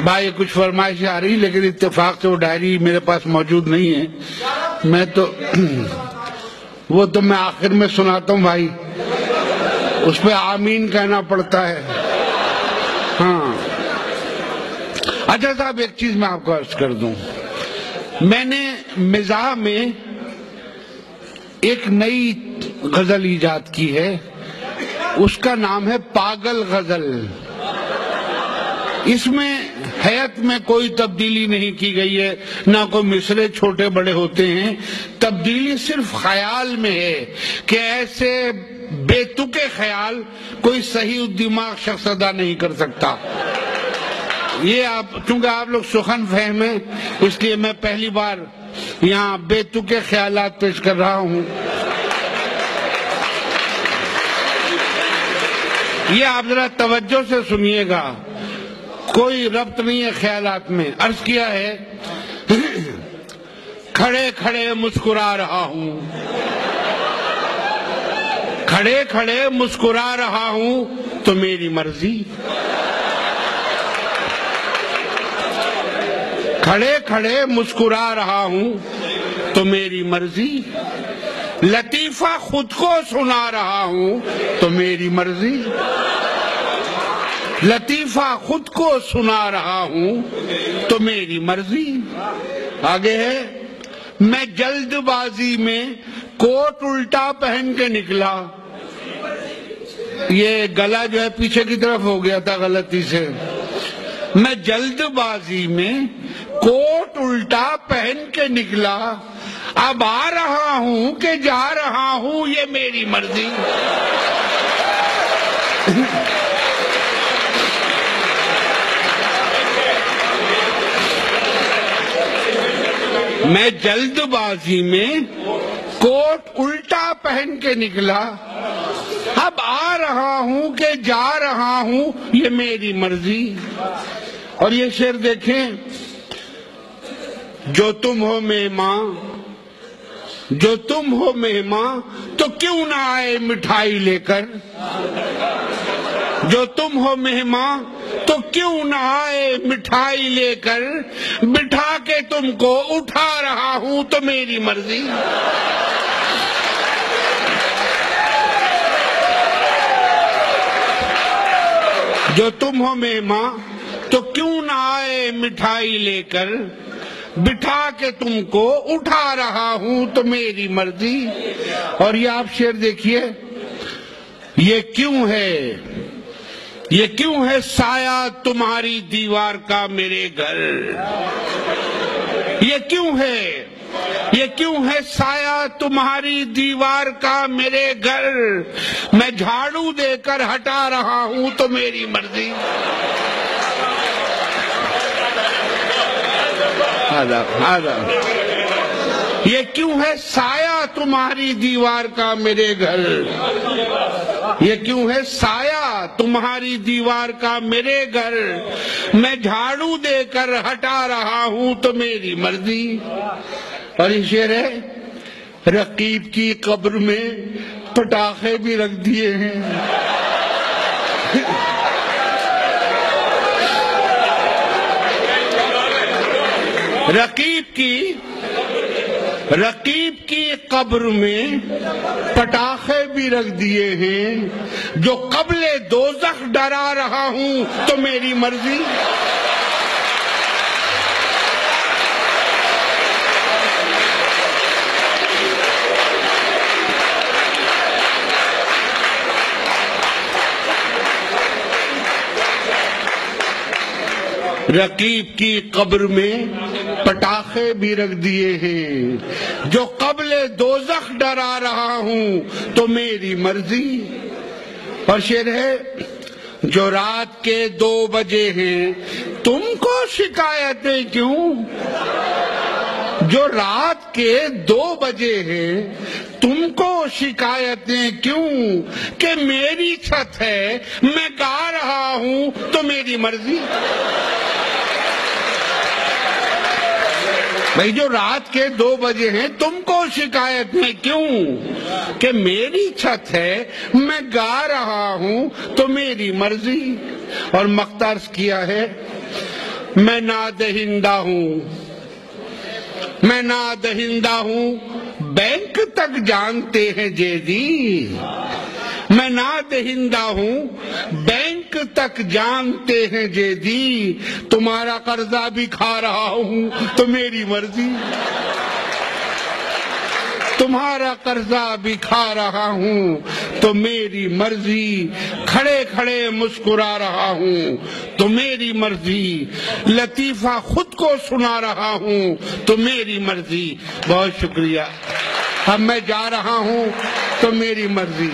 بھائی کچھ فرمائشیں آ رہی لیکن اتفاق سے وہ ڈائری میرے پاس موجود نہیں ہے. میں تو وہ تو میں آخر میں سناتا ہوں بھائی, اس پہ آمین کہنا پڑتا ہے. ہاں اچھا صاحب, ایک چیز میں آپ کو عرض کر دوں, میں نے مزاح میں ایک نئی غزل ایجاد کی ہے, اس کا نام ہے پاگل غزل. اس میں حیات میں کوئی تبدیلی نہیں کی گئی ہے, نہ کوئی مصرے چھوٹے بڑے ہوتے ہیں. تبدیلی صرف خیال میں ہے کہ ایسے بے تکے خیال کوئی صحیح دماغ شخص ادا نہیں کر سکتا. یہ چونکہ آپ لوگ سخن فہم ہیں, اس لیے میں پہلی بار یہاں بے تکے خیالات پیش کر رہا ہوں. یہ آپ ذرا توجہ سے سنیے گا, کوئی ربط نہیں ہے خیالات میں. عرض کیا ہے, کھڑے کھڑے مسکرا رہا ہوں, کھڑے کھڑے مسکرا رہا ہوں تو میری مرضی. کھڑے کھڑے مسکرا رہا ہوں تو میری مرضی. لطیفہ خود کو سنا رہا ہوں تو میری مرضی. لطیفہ خود کو سنا رہا ہوں تو میری مرضی. آگے ہے, میں جلد بازی میں کوٹ الٹا پہن کے نکلا. یہ گلا جو ہے پیچھے کی طرف ہو گیا تھا غلطی سے. میں جلد بازی میں کوٹ الٹا پہن کے نکلا, اب آ رہا ہوں کہ جا رہا ہوں یہ میری مرضی. میں جلد بازی میں کوٹ الٹا پہن کے نکلا, اب آ رہا ہوں کہ جا رہا ہوں یہ میری مرضی. اور یہ شعر دیکھیں, جو تم ہو مہماں, جو تم ہو مہماں تو کیوں نہ آئے مٹھائی لے کر. جو تم ہو مہماں تو کیوں نہ آئے مٹھائی لے کر, بٹھا کے تم کو اٹھا رہا ہوں تو میری مرضی. جو تم ہو مہماں تو کیوں نہ آئے مٹھائی لے کر, بٹھا کے تم کو اٹھا رہا ہوں تو میری مرضی. اور یہ آپ شعر دیکھیے, یہ کیوں ہے, یہ کیوں ہے سایہ تمہاری دیوار کا میرے گھر. یہ کیوں ہے, یہ کیوں ہے سایہ تمہاری دیوار کا میرے گھر, میں جھاڑو دے کر ہٹا رہا ہوں تو میری مرضی. یہ کیوں ہے سایہ تمہاری دیوار کا میرے گھر, یہ کیوں ہے سایہ تمہاری دیوار کا میرے گھر, میں جھاڑو دے کر ہٹا رہا ہوں تو میری مرضی. اور یہ شعر ہے, رقیب کی قبر میں پٹاخے بھی رکھ دیے ہیں. رقیب کی قبر میں پٹاخے بھی رکھ دیے ہیں, جو قبل دوزخ ڈرا رہا ہوں تو میری مرضی. رقیب کی قبر میں پٹاخے بھی رکھ دیے ہیں, جو قبل دوزخ ڈرا رہا ہوں تو میری مرضی. اور شعر ہے, جو رات کے 2 بجے ہیں تم کو شکایتیں کیوں. جو رات کے 2 بجے ہیں تم کو شکایتیں کیوں, کہ میری چھت ہے میں گا رہا ہوں تو میری مرضی. بھئی جو رات کے 2 بجے ہیں تم کو شکایت میں کیوں, کہ میری چھت ہے میں گا رہا ہوں تو میری مرضی. اور مقترض کیا ہے, میں نادہندہ ہوں، میں نادہندہ ہوں، بینک تک جانتے ہیں جی، میں نادہندہ ہوں، بینک تک جانتے ہیں جی، تمہارا قرضہ بھی کھا رہا ہوں تو میری مرضی، تمہارا قرضہ بھی کھا رہا ہوں تو میری مرضی، کھڑے کھڑے مسکرا رہا ہوں تو میری مرضی، لطیفہ خود کو سنا رہا ہوں تو میری مرضی۔ بہت شکریہ، اب میں جا رہا ہوں تو میری مرضی۔